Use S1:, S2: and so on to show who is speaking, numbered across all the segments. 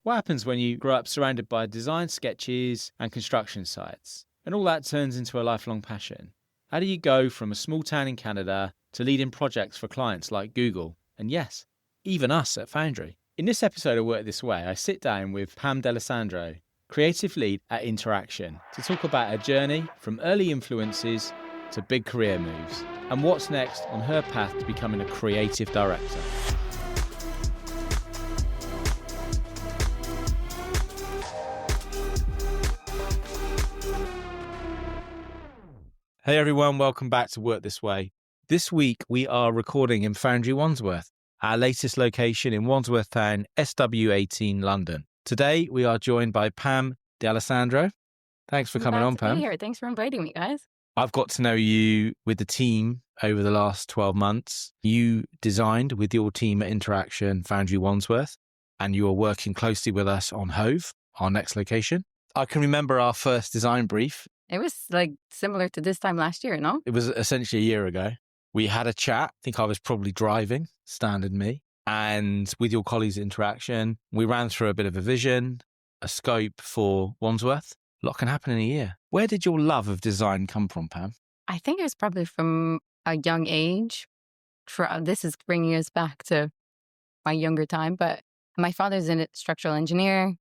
S1: What happens when you grow up surrounded by design sketches and construction sites, and all that turns into a lifelong passion? How do you go from a small town in Canada to leading projects for clients like Google, and yes, even us at Foundry? In this episode of Work This Way, I sit down with Pam D'Alessandro, creative lead at Interaction, to talk about her journey from early influences to big career moves, and what's next on her path to becoming a creative director. Hey everyone, welcome back to Work This Way. This week we are recording in FOUNDRY Wandsworth, our latest location in Wandsworth Town, SW18 London. Today we are joined by Pam D'Alessandro. Thanks for coming on, Pam.
S2: Be here. Thanks for inviting me, guys.
S1: I've got to know you with the team over the last 12 months. You designed with your team at Interaction FOUNDRY Wandsworth, and you are working closely with us on Hove, our next location. I can remember our first design brief.
S2: It was like similar to this time last year, no?
S1: It was essentially a year ago. We had a chat. I think I was probably driving, standard me. And with your colleagues at Interaction, we ran through a bit of a vision, a scope for Wandsworth. A lot can happen in a year. Where did your love of design come from, Pam?
S2: I think it was probably from a young age. This is bringing us back to my younger time, but my father's a structural engineer.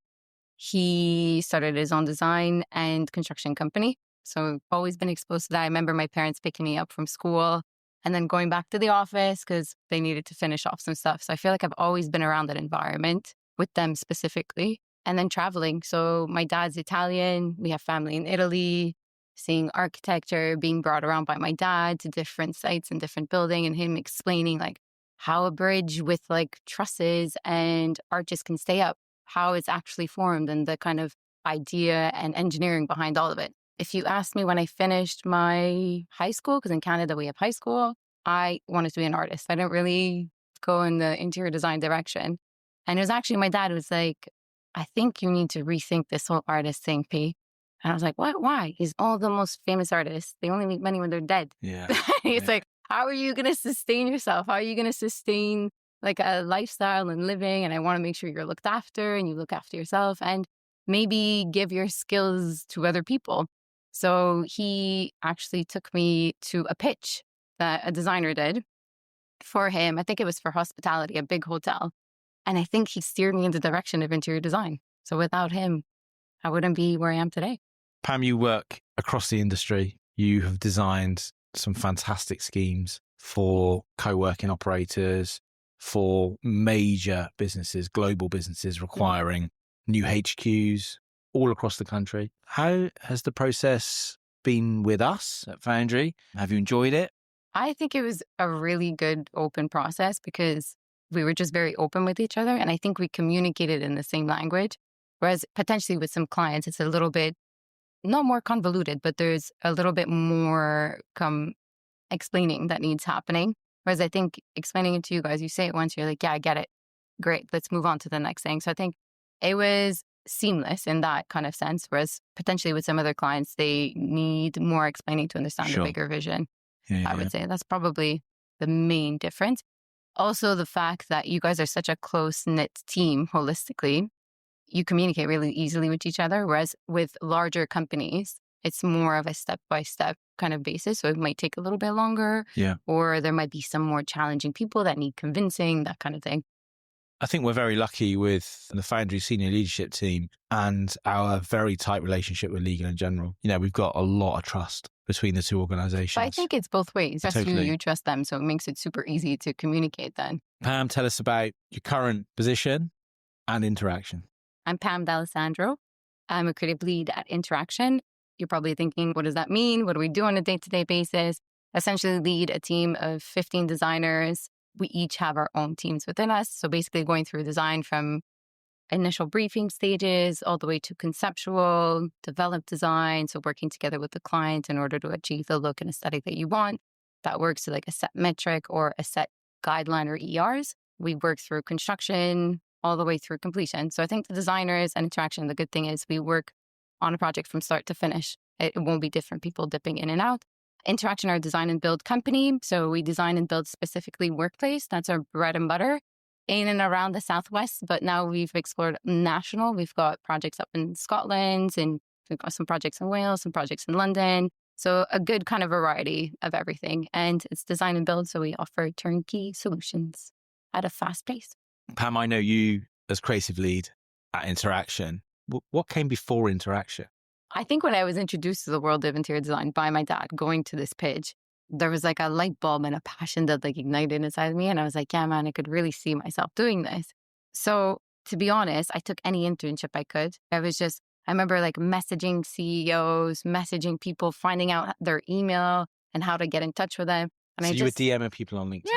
S2: He started his own design and construction company. So I've always been exposed to that. I remember my parents picking me up from school and then going back to the office because they needed to finish off some stuff. So I feel like I've always been around that environment with them specifically, and then traveling. So my dad's Italian. We have family in Italy, seeing architecture, being brought around by my dad to different sites and different buildings, and him explaining like how a bridge with like trusses and arches can stay up, how it's actually formed, and the kind of idea and engineering behind all of it. If you asked me when I finished my high school, because in Canada we have high school, I wanted to be an artist. I didn't really go in the interior design direction. And it was actually my dad who was like, I think you need to rethink this whole artist thing, P. And I was like, what? Why? He's all the most famous artists. They only make money when they're dead.
S1: Yeah.
S2: It's like, how are you going to sustain yourself? How are you going to sustain like a lifestyle and living? And I want to make sure you're looked after and you look after yourself and maybe give your skills to other people. So he actually took me to a pitch that a designer did for him. I think it was for hospitality, a big hotel. And I think he steered me in the direction of interior design. So without him, I wouldn't be where I am today.
S1: Pam, you work across the industry. You have designed some fantastic schemes for co-working operators, for major businesses, global businesses requiring new HQs all across the country. How has the process been with us at Foundry? Have you enjoyed it?
S2: I think it was a really good open process because we were just very open with each other. And I think we communicated in the same language. Whereas potentially with some clients, it's a little bit, not more convoluted, but there's a little bit more explaining that needs happening. Whereas I think explaining it to you guys, you say it once, you're like, yeah, I get it. Great, let's move on to the next thing. So I think it was seamless in that kind of sense. Whereas potentially with some other clients, they need more explaining to understand the bigger vision. I would say that's probably the main difference. Also, the fact that you guys are such a close-knit team holistically, you communicate really easily with each other. Whereas with larger companies, it's more of a step-by-step kind of basis. So it might take a little bit longer.
S1: Yeah.
S2: Or there might be some more challenging people that need convincing, that kind of thing.
S1: I think we're very lucky with the Foundry senior leadership team and our very tight relationship with Legal in general. You know, we've got a lot of trust between the two organizations.
S2: But I think it's both ways. Trust
S1: Totally.
S2: you trust them. So it makes it super easy to communicate then.
S1: Pam, tell us about your current position and Interaction.
S2: I'm Pam D'Alessandro. I'm a creative lead at Interaction. You're probably thinking, what does that mean? What do we do on a day-to-day basis? Essentially lead a team of 15 designers. We each have our own teams within us. So basically going through design from initial briefing stages all the way to conceptual, develop design. So working together with the client in order to achieve the look and aesthetic that you want. That works to like a set metric or a set guideline or ERs. We work through construction all the way through completion. So I think the designers and Interaction, the good thing is we work on a project from start to finish. It won't be different people dipping in and out. Interaction, our design and build company. So we design and build specifically workplace. That's our bread and butter. in and around the Southwest, but now we've explored national. We've got projects up in Scotland, and we've got some projects in Wales, some projects in London. So a good kind of variety of everything. And it's design and build, so we offer turnkey solutions at a fast pace.
S3: Pam, I know you as creative lead at Interaction. What came before Interaction?
S2: I think when I was introduced to the world of interior design by my dad going to this pitch, there was like a light bulb and a passion that like ignited inside of me. And I was like, yeah, man, I could really see myself doing this. So to be honest, I took any internship I could. I remember like messaging CEOs, messaging people, finding out their email and how to get in touch with them. And
S3: so you were DMing people on LinkedIn?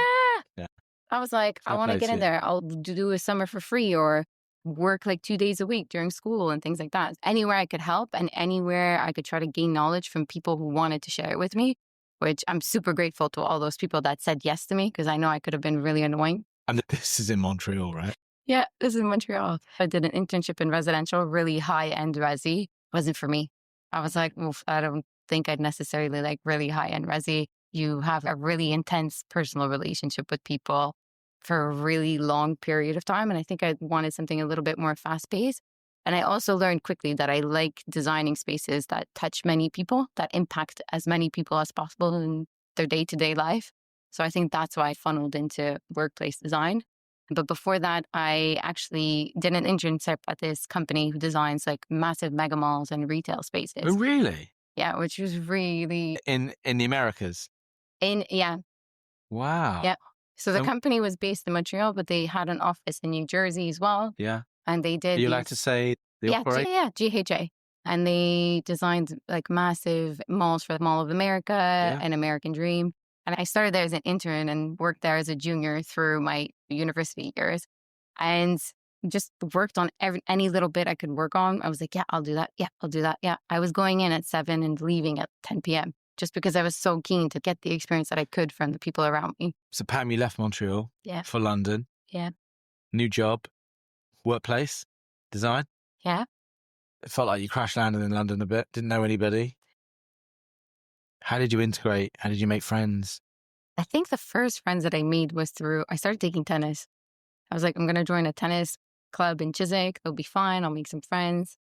S2: Yeah. I was like, I want to get in there. I'll do a summer for free or work like 2 days a week during school and things like that. Anywhere I could help and anywhere I could try to gain knowledge from people who wanted to share it with me, which I'm super grateful to all those people that said yes to me because I know I could have been really annoying.
S3: And this is in Montreal, right?
S2: Yeah, this is in Montreal. I did an internship in residential, really high-end resi. Wasn't for me. I was like, oof, I don't think I'd necessarily like really high-end resi. You have a really intense personal relationship with people for a really long period of time. And I think I wanted something a little bit more fast-paced. And I also learned quickly that I like designing spaces that touch many people, that impact as many people as possible in their day-to-day life. So I think that's why I funneled into workplace design. But before that, I actually did an internship at this company who designs like massive mega malls and retail spaces.
S3: Oh, really?
S2: Yeah, which was really...
S3: In the Americas?
S2: Yeah.
S3: Wow.
S2: Yeah. So the company was based in Montreal, but they had an office in New Jersey as well.
S3: Yeah.
S2: And they did...
S3: Are you allowed to say the operator?
S2: Yeah, GHA. And they designed like massive malls for the Mall of America and American Dream. And I started there as an intern and worked there as a junior through my university years and just worked on any little bit I could work on. I was like, yeah, I'll do that. Yeah, I'll do that. Yeah. I was going in at 7 and leaving at 10 p.m. just because I was so keen to get the experience that I could from the people around me.
S3: So Pam, you left Montreal for London.
S2: Yeah.
S3: New job, workplace, design.
S2: Yeah.
S3: It felt like you crash landed in London a bit. Didn't know anybody. How did you integrate? How did you make friends?
S2: I think the first friends that I made was I started taking tennis. I was like, I'm going to join a tennis club in Chiswick. It'll be fine. I'll make some friends.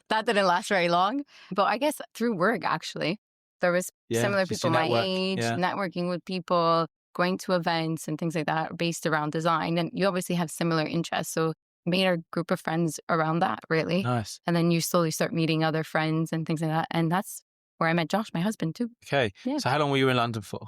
S2: That didn't last very long. But I guess through work, actually, there was similar people my age, networking with people, going to events and things like that based around design. And you obviously have similar interests. So made a group of friends around that, really.
S3: Nice.
S2: And then you slowly start meeting other friends and things like that. And that's where I met Josh, my husband, too.
S3: Okay. Yeah. So how long were you in London for?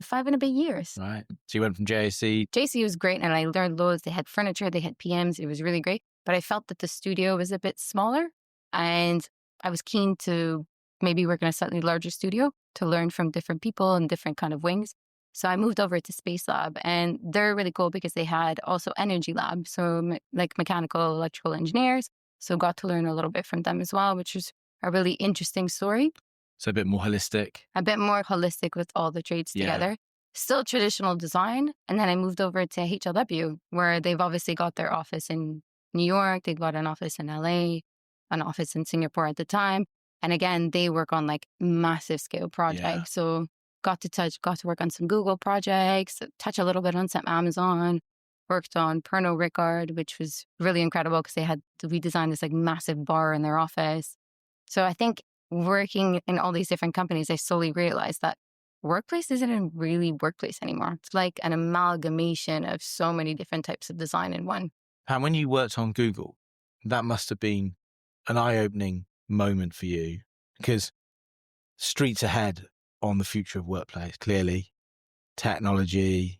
S2: 5 and a bit years.
S3: Right. So you went from JAC.
S2: JC was great and I learned loads. They had furniture, they had PMs. It was really great. But I felt that the studio was a bit smaller and I was keen to maybe work in a slightly larger studio to learn from different people and different kind of wings. So I moved over to Space Lab and they're really cool because they had also energy lab. So like mechanical, electrical engineers. So got to learn a little bit from them as well, which was a really interesting story.
S3: So a bit more holistic.
S2: A bit more holistic with all the trades together. Still traditional design. And then I moved over to HLW, where they've obviously got their office in New York. They've got an office in LA, an office in Singapore at the time. And again, they work on like massive scale projects. Yeah. So got to work on some Google projects, touch a little bit on some Amazon, worked on Pernod Ricard, which was really incredible because we designed this like massive bar in their office. So I think working in all these different companies, I slowly realized that workplace isn't really workplace anymore. It's like an amalgamation of so many different types of design in one.
S3: And when you worked on Google, that must have been an eye-opening moment for you because streets ahead on the future of workplace, clearly, technology.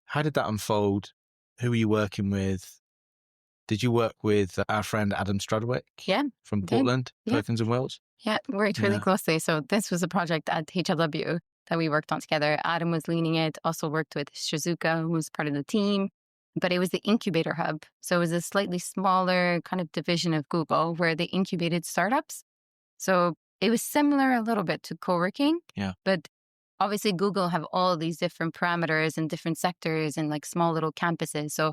S3: How did that unfold? Who were you working with? Did you work with our friend Adam Strudwick?
S2: Yeah.
S3: From Portland, Perkins and Wells?
S2: Yeah, worked really closely. So this was a project at HLW that we worked on together. Adam was leading it, also worked with Shizuka, who was part of the team. But it was the incubator hub. So it was a slightly smaller kind of division of Google where they incubated startups. So it was similar a little bit to co-working. Yeah. But obviously Google have all these different parameters and different sectors and like small little campuses. So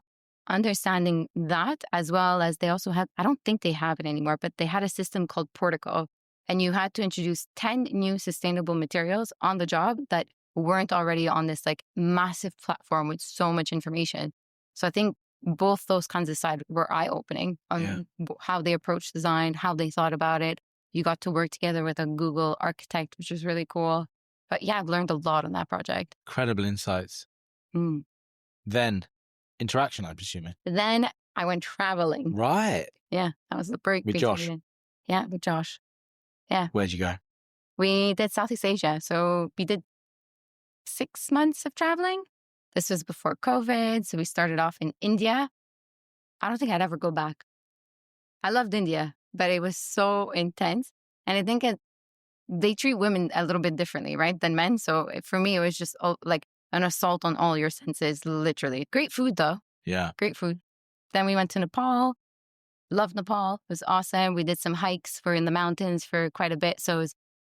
S2: understanding that, as well as they also had, I don't think they have it anymore, but they had a system called Portico. And you had to introduce 10 new sustainable materials on the job that weren't already on this like massive platform with so much information. So I think both those kinds of sides were eye-opening on how they approached design, how they thought about it. You got to work together with a Google architect, which was really cool. But yeah, I've learned a lot on that project.
S3: Incredible insights.
S2: Mm.
S3: Then interaction, I'm presuming.
S2: Then I went traveling.
S3: Right.
S2: Yeah, that was the break.
S3: With Josh?
S2: Yeah, with Josh. Yeah.
S3: Where'd you go?
S2: We did Southeast Asia. So we did 6 months of traveling. This was before COVID. So we started off in India. I don't think I'd ever go back. I loved India, but it was so intense. And I think they treat women a little bit differently, right, than men. So for me, it was just like an assault on all your senses, literally. Great food, though.
S3: Yeah.
S2: Great food. Then we went to Nepal. Loved Nepal. It was awesome. We did some hikes. We're in the mountains for quite a bit. So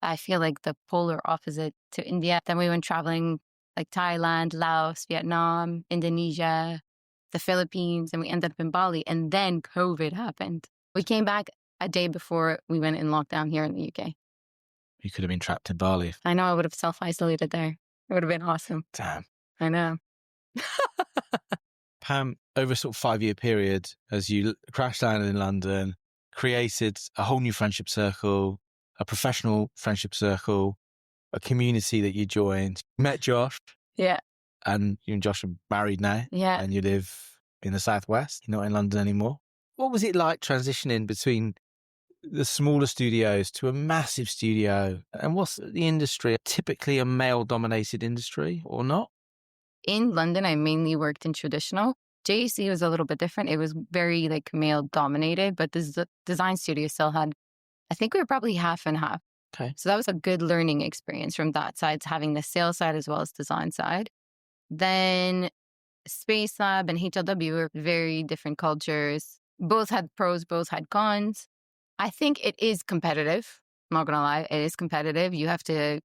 S2: I feel like the polar opposite to India. Then we went traveling like Thailand, Laos, Vietnam, Indonesia, the Philippines, and we ended up in Bali. And then COVID happened. We came back a day before we went in lockdown here in the UK.
S3: You could have been trapped in Bali.
S2: I know. I would have self-isolated there. It would have been awesome.
S3: Damn.
S2: I know.
S3: Pam, over a sort of 5-year period, as you crash landed in London, created a whole new friendship circle, a professional friendship circle, a community that you joined, met Josh.
S2: Yeah.
S3: And you and Josh are married now.
S2: Yeah.
S3: And you live in the Southwest. You're not in London anymore. What was it like transitioning between the smaller studios to a massive studio? And what's the industry? Typically a male-dominated industry or not?
S2: In London, I mainly worked in traditional. JEC was a little bit different. It was very like male-dominated, but the design studio still had, I think we were probably half and half.
S3: Okay.
S2: So that was a good learning experience from that side, having the sales side as well as design side. Then Space Lab and HLW were very different cultures. Both had pros, both had cons. I think it is competitive. I'm not going to lie. It is competitive. You have to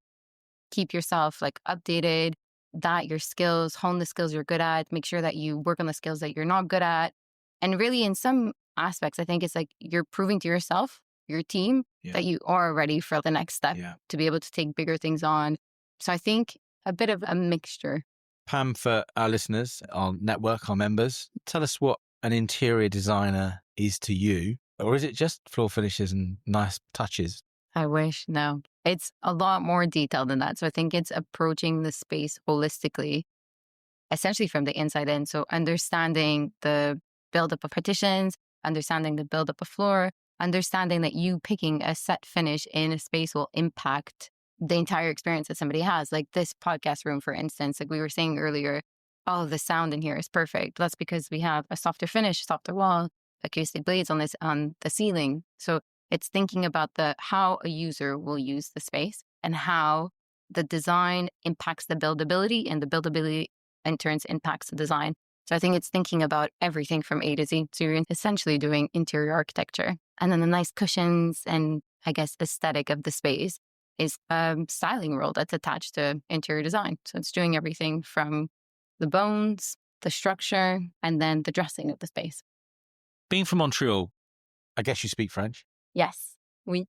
S2: keep yourself like updated, that your skills, hone the skills you're good at, make sure that you work on the skills that you're not good at. And really in some aspects, I think it's like you're proving to yourself, your team, that you are ready for the next step to be able to take bigger things on. So I think a bit of a mixture.
S3: Pam, for our listeners, our network, our members, tell us what an interior designer is to you. Or is it just floor finishes and nice touches?
S2: I wish. No, it's a lot more detailed than that. So I think it's approaching the space holistically, essentially from the inside in. So understanding the buildup of partitions, understanding the buildup of floor, understanding that you picking a set finish in a space will impact the entire experience that somebody has. Like this podcast room, for instance, like we were saying earlier, oh, the sound in here is perfect. That's because we have a softer finish, softer wall, acoustic blades on the ceiling. So it's thinking about how a user will use the space and how the design impacts the buildability and the buildability in turn impacts the design. So I think it's thinking about everything from A to Z. So you're essentially doing interior architecture. And then the nice cushions and I guess aesthetic of the space is a styling role that's attached to interior design. So it's doing everything from the bones, the structure, and then the dressing of the space.
S3: Being from Montreal, I guess you speak French?
S2: Yes. Oui.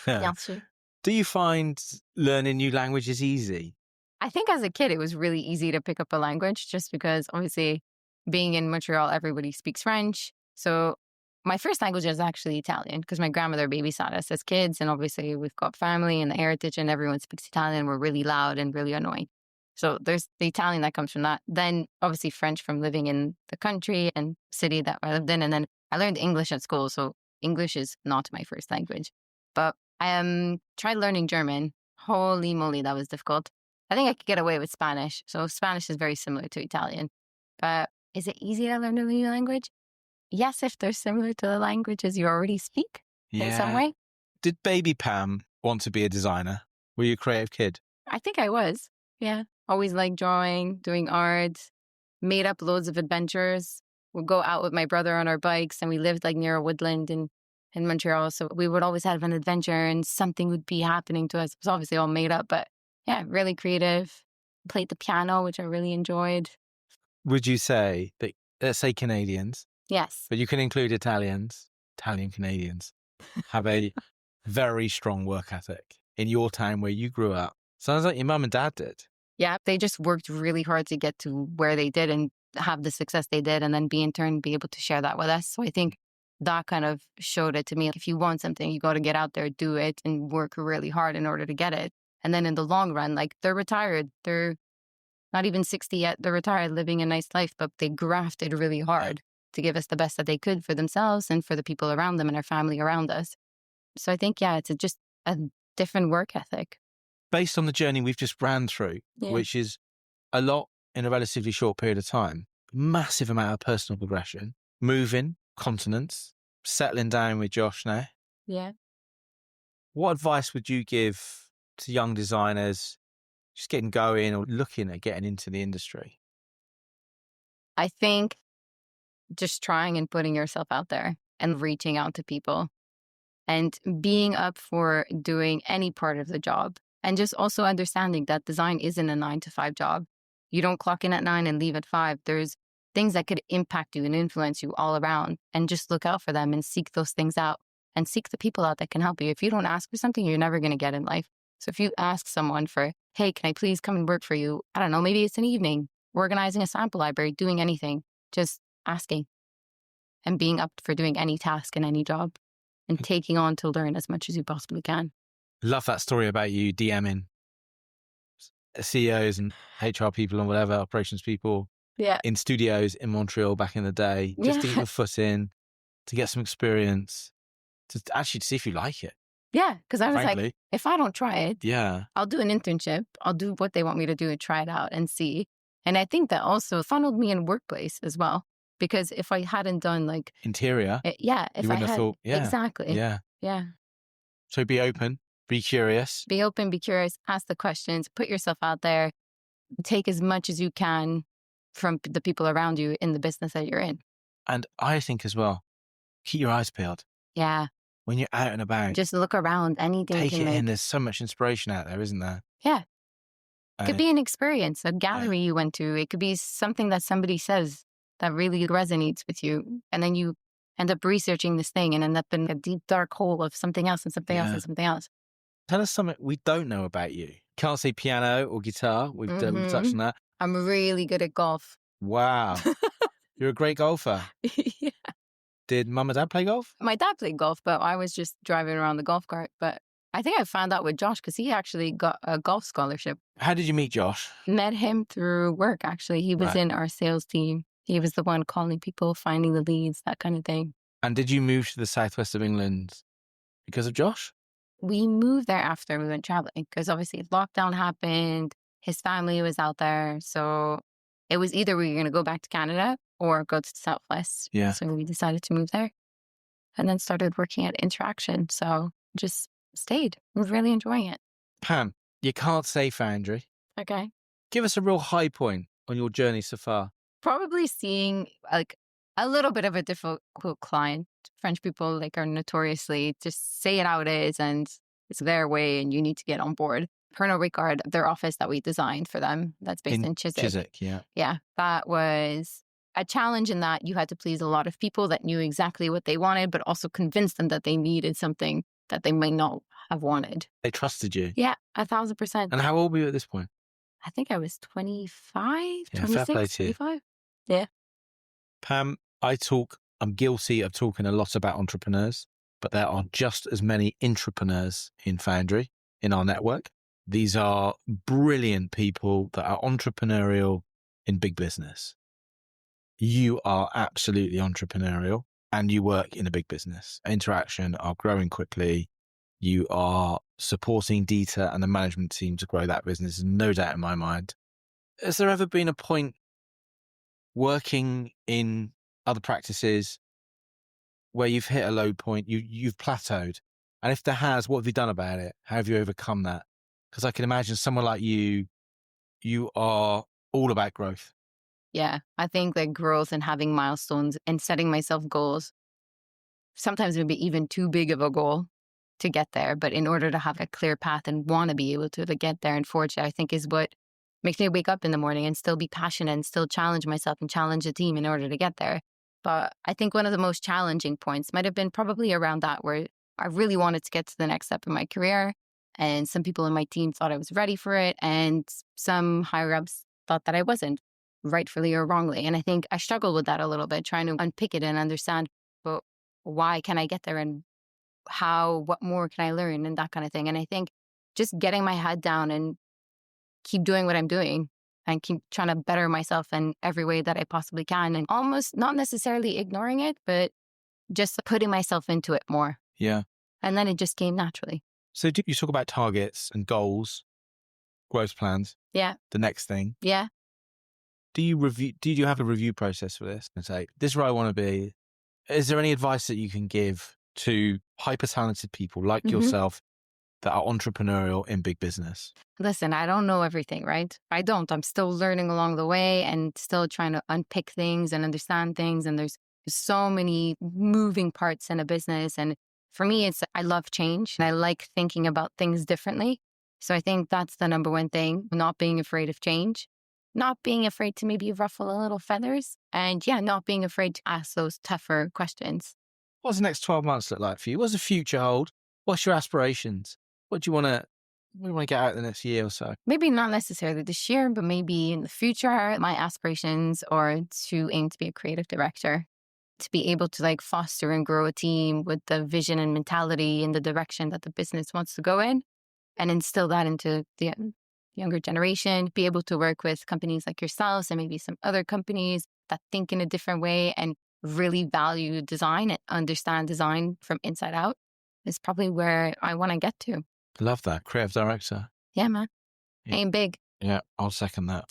S2: Bien sûr.
S3: Do you find learning new languages easy?
S2: I think as a kid, it was really easy to pick up a language just because obviously being in Montreal, everybody speaks French. So my first language is actually Italian because my grandmother babysat us as kids. And obviously we've got family and the heritage and everyone speaks Italian. We're really loud and really annoying. So there's the Italian that comes from that. Then obviously French from living in the country and city that I lived in. And then I learned English at school. So English is not my first language. But I tried learning German. Holy moly, that was difficult. I think I could get away with Spanish. So Spanish is very similar to Italian. But is it easy to learn a new language? Yes, if they're similar to the languages you already speak in some way.
S3: Did baby Pam want to be a designer? Were you a creative kid?
S2: I think I was. Yeah. Always liked drawing, doing art, made up loads of adventures. We'd go out with my brother on our bikes and we lived like near a woodland in Montreal. So we would always have an adventure and something would be happening to us. It was obviously all made up, but yeah, really creative. Played the piano, which I really enjoyed.
S3: Would you say that, let's say Canadians,
S2: Yes.
S3: but you can include Italian Canadians, have a very strong work ethic in your town where you grew up? Sounds like your mum and dad did.
S2: Yeah, they just worked really hard to get to where they did. And have the success they did, and then in turn be able to share that with us. So I think that kind of showed it to me. If you want something, you got to get out there, do it, and work really hard in order to get it. And then in the long run, like, they're retired. They're not even 60 yet. They're retired, living a nice life, but they grafted really hard to give us the best that they could for themselves and for the people around them and our family around us. So I think, it's just a different work ethic.
S3: Based on the journey we've just ran through, which is a lot in a relatively short period of time, massive amount of personal progression, moving continents, settling down with Josh now.
S2: Yeah.
S3: What advice would you give to young designers just getting going or looking at getting into the industry?
S2: I think just trying and putting yourself out there and reaching out to people and being up for doing any part of the job. And just also understanding that design isn't a 9-to-5 job. You don't clock in at 9 and leave at 5. There's things that could impact you and influence you all around, and just look out for them and seek those things out and seek the people out that can help you. If you don't ask for something, you're never going to get in life. So if you ask someone for, hey, can I please come and work for you? I don't know, maybe it's an evening, organizing a sample library, doing anything, just asking and being up for doing any task in any job and taking on to learn as much as you possibly can.
S3: Love that story about you DMing CEOs and HR people and whatever, operations people in studios in Montreal back in the day, just to get your foot in, to get some experience, to actually see if you like it.
S2: Yeah, because I was
S3: frankly.
S2: like, if I don't try it,
S3: Yeah,
S2: I'll do an internship. I'll do what they want me to do and try it out and see. And I think that also funneled me in workplace as well. Because if I hadn't done like
S3: interior,
S2: if
S3: you
S2: I
S3: wouldn't have
S2: had
S3: thought,
S2: exactly,
S3: yeah. So be open, be curious.
S2: Be open, be curious, ask the questions, put yourself out there, take as much as you can from the people around you in the business that you're in.
S3: And I think as well, keep your eyes peeled.
S2: Yeah.
S3: When you're out and about,
S2: Just look around. Anything
S3: take
S2: can
S3: it in. There's so much inspiration out there, isn't there?
S2: Yeah. It could be an experience, a gallery you went to. It could be something that somebody says that really resonates with you. And then you end up researching this thing and end up in a deep, dark hole of something else and something else and something else.
S3: Tell us something we don't know about you. Can't say piano or guitar. We've touched on that.
S2: I'm really good at golf.
S3: Wow. You're a great golfer.
S2: Yeah.
S3: Did mum and dad play golf?
S2: My dad played golf, but I was just driving around the golf cart. But I think I found out with Josh because he actually got a golf scholarship.
S3: How did you meet Josh?
S2: Met him through work, actually. He was in our sales team. He was the one calling people, finding the leads, that kind of thing.
S3: And did you move to the southwest of England because of Josh?
S2: We moved there after we went traveling because obviously lockdown happened. His family was out there. So it was either we were going to go back to Canada or go to the Southwest.
S3: Yeah.
S2: So we decided to move there and then started working at Interaction. So just stayed. I was really enjoying it.
S3: Pam, you can't say Foundry.
S2: Okay.
S3: Give us a real high point on your journey so far.
S2: Probably seeing like a little bit of a difficult client. French people are notoriously just say it how it is and it's their way and you need to get on board. Pernod Ricard, their office that we designed for them, that's based in Chiswick.
S3: Chiswick, yeah.
S2: Yeah, that was a challenge in that you had to please a lot of people that knew exactly what they wanted, but also convince them that they needed something that they might not have wanted.
S3: They trusted you.
S2: Yeah, 1,000%.
S3: And how old were you at this point?
S2: I think I was 25,
S3: Yeah,
S2: 26,
S3: fair play to you.
S2: 25. Yeah.
S3: Pam, I'm guilty of talking a lot about entrepreneurs, but there are just as many intrapreneurs in Foundry, in our network. These are brilliant people that are entrepreneurial in big business. You are absolutely entrepreneurial and you work in a big business. Interaction are growing quickly. You are supporting Dieter and the management team to grow that business, no doubt in my mind. Has there ever been a point working in other practices where you've hit a low point, you've plateaued? And if there has, what have you done about it? How have you overcome that? Because I can imagine someone like you are all about growth.
S2: Yeah, I think that growth and having milestones and setting myself goals, sometimes it would be even too big of a goal to get there. But in order to have a clear path and want to be able to get there and forge it, I think is what makes me wake up in the morning and still be passionate and still challenge myself and challenge the team in order to get there. But I think one of the most challenging points might have been probably around that, where I really wanted to get to the next step in my career. And some people in my team thought I was ready for it. And some higher ups thought that I wasn't. rightfully or wrongly. And I think I struggle with that a little bit, trying to unpick it and understand, but why can I get there and what more can I learn and that kind of thing. And I think just getting my head down and keep doing what I'm doing and keep trying to better myself in every way that I possibly can, and almost not necessarily ignoring it, but just putting myself into it more.
S3: Yeah.
S2: And then it just came naturally.
S3: So you talk about targets and goals, growth plans.
S2: Yeah.
S3: The next thing.
S2: Yeah.
S3: Do you have a review process for this and say, this is where I want to be? Is there any advice that you can give to hyper talented people like yourself that are entrepreneurial in big business?
S2: Listen, I don't know everything, right? I don't. I'm still learning along the way and still trying to unpick things and understand things. And there's so many moving parts in a business. And for me, I love change and I like thinking about things differently. So I think that's the number one thing, not being afraid of change, not being afraid to maybe ruffle a little feathers, and not being afraid to ask those tougher questions.
S3: What does the next 12 months look like for you? What's the future hold? What's your aspirations? What do you want to get out in the next year or so?
S2: Maybe not necessarily this year, but maybe in the future, my aspirations are to aim to be a creative director, to be able to foster and grow a team with the vision and mentality in the direction that the business wants to go in, and instill that into the younger generation, be able to work with companies like yourselves and maybe some other companies that think in a different way and really value design and understand design from inside out is probably where I want to get to.
S3: Love that. Creative director.
S2: Yeah, man.
S3: Yeah.
S2: Aim big.
S3: Yeah, I'll second that.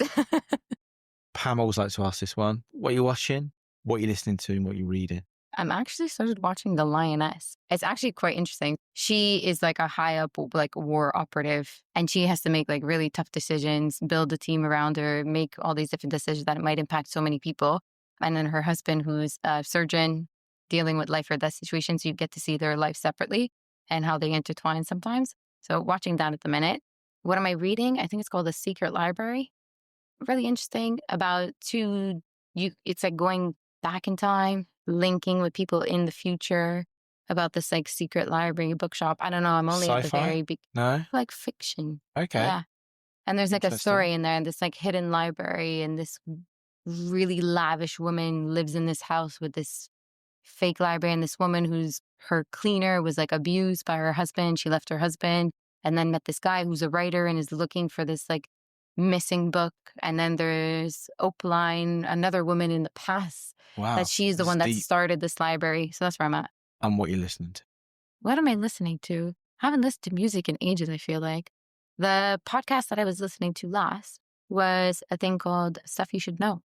S3: Pam always likes to ask this one. What are you watching? What are you listening to? And what are you reading?
S2: I'm actually started watching The Lioness. It's actually quite interesting. She is a high up war operative, and she has to make really tough decisions, build a team around her, make all these different decisions that might impact so many people. And then her husband, who's a surgeon, dealing with life or death situations, you get to see their life separately and how they intertwine sometimes. So watching that at the minute. What am I reading? I think it's called The Secret Library. Really interesting about it's going back in time, linking with people in the future about this secret library bookshop. I don't know. I'm only at the
S3: Sci-fi?
S2: very big,
S3: No?
S2: fiction.
S3: Okay.
S2: Yeah. And there's a
S3: Interesting.
S2: story in there, and this hidden library, and this really lavish woman lives in this house with this fake library, and this woman who's her cleaner was abused by her husband. She left her husband and then met this guy who's a writer and is looking for this missing book. And then there's Opaline, another woman in the past,
S3: Wow.
S2: that she's the one that started this library. So that's where I'm at.
S3: And what you're listening to?
S2: What am I listening to? I haven't listened to music in ages, I feel like. The podcast that I was listening to last was a thing called Stuff You Should Know.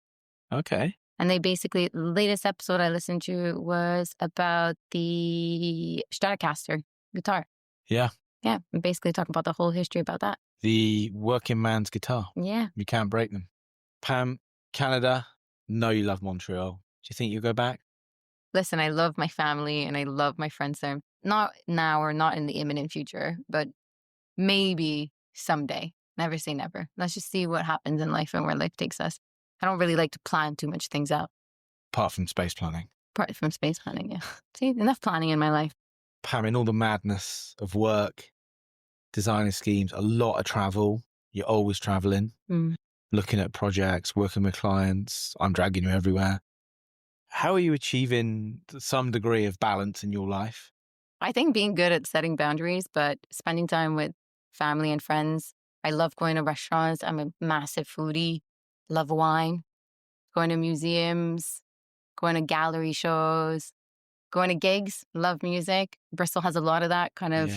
S3: Okay.
S2: And they basically, the latest episode I listened to was about the Stratocaster guitar.
S3: Yeah.
S2: Yeah. And basically talking about the whole history about that.
S3: The working man's guitar.
S2: Yeah.
S3: You can't break them. Pam, Canada, know you love Montreal. Do you think you'll go back?
S2: Listen, I love my family and I love my friends there. Not now or not in the imminent future, but maybe someday. Never say never. Let's just see what happens in life and where life takes us. I don't really like to plan too much things out.
S3: Apart from space planning.
S2: Apart from space planning, yeah. See, enough planning in my life.
S3: Pam, in all the madness of work, designing schemes, a lot of travel. You're always traveling, looking at projects, working with clients. I'm dragging you everywhere. How are you achieving some degree of balance in your life?
S2: I think being good at setting boundaries, but spending time with family and friends. I love going to restaurants. I'm a massive foodie. Love wine. Going to museums. Going to gallery shows. Going to gigs. Love music. Bristol has a lot of that kind of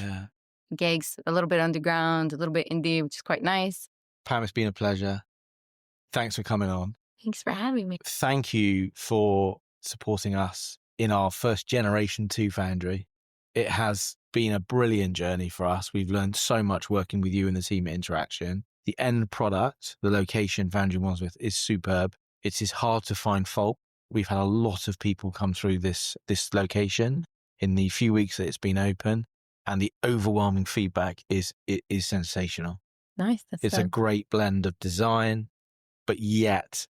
S2: gigs. A little bit underground, a little bit indie, which is quite nice.
S3: Pam, it's been a pleasure. Thanks for coming on.
S2: Thanks for having me.
S3: Thank you for supporting us in our first generation 2 Foundry. It has been a brilliant journey for us. We've learned so much working with you and the team at Interaction. The end product, the location, FOUNDRY Wandsworth, is superb. It is hard to find fault. We've had a lot of people come through this location in the few weeks that it's been open, and the overwhelming feedback is sensational.
S2: Nice.
S3: It's a great blend of design, but yet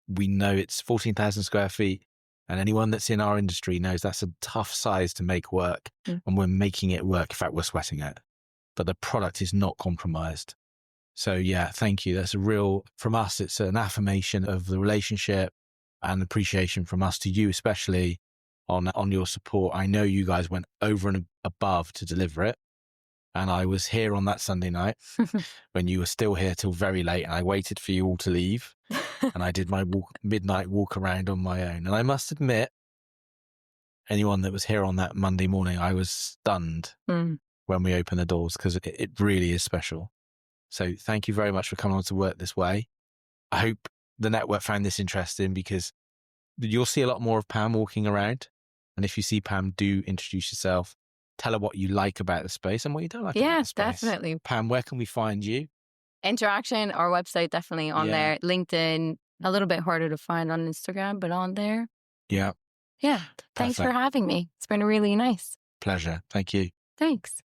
S3: we know it's 14,000 square feet. And anyone that's in our industry knows that's a tough size to make work. And we're making it work. In fact, we're sweating it. But the product is not compromised. So yeah, thank you. That's a real, from us, it's an affirmation of the relationship and appreciation from us to you, especially on your support. I know you guys went over and above to deliver it. And I was here on that Sunday night when you were still here till very late, and I waited for you all to leave. And I did my midnight walk around on my own. And I must admit, anyone that was here on that Monday morning, I was stunned when we opened the doors, because it really is special. So thank you very much for coming on to Work This Way. I hope the network found this interesting, because you'll see a lot more of Pam walking around. And if you see Pam, do introduce yourself. Tell her what you like about the space and what you don't like about the space.
S2: Yes, definitely.
S3: Pam, where can we find you?
S2: Interaction, our website, definitely on there. LinkedIn, a little bit harder to find on Instagram, but on there.
S3: Yeah.
S2: Yeah. Thanks for having me. It's been really nice.
S3: Pleasure. Thank you.
S2: Thanks.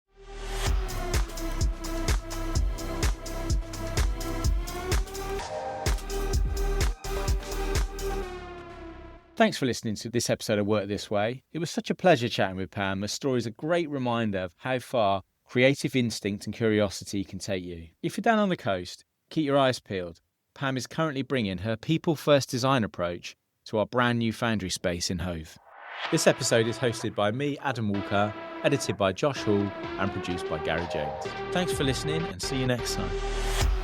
S1: Thanks for listening to this episode of Work This Way. It was such a pleasure chatting with Pam. Her story is a great reminder of how far creative instinct and curiosity can take you. If you're down on the coast, keep your eyes peeled. Pam is currently bringing her people-first design approach to our brand new Foundry space in Hove. This episode is hosted by me, Adam Walker, edited by Josh Hall, and produced by Gary Jones. Thanks for listening, and see you next time.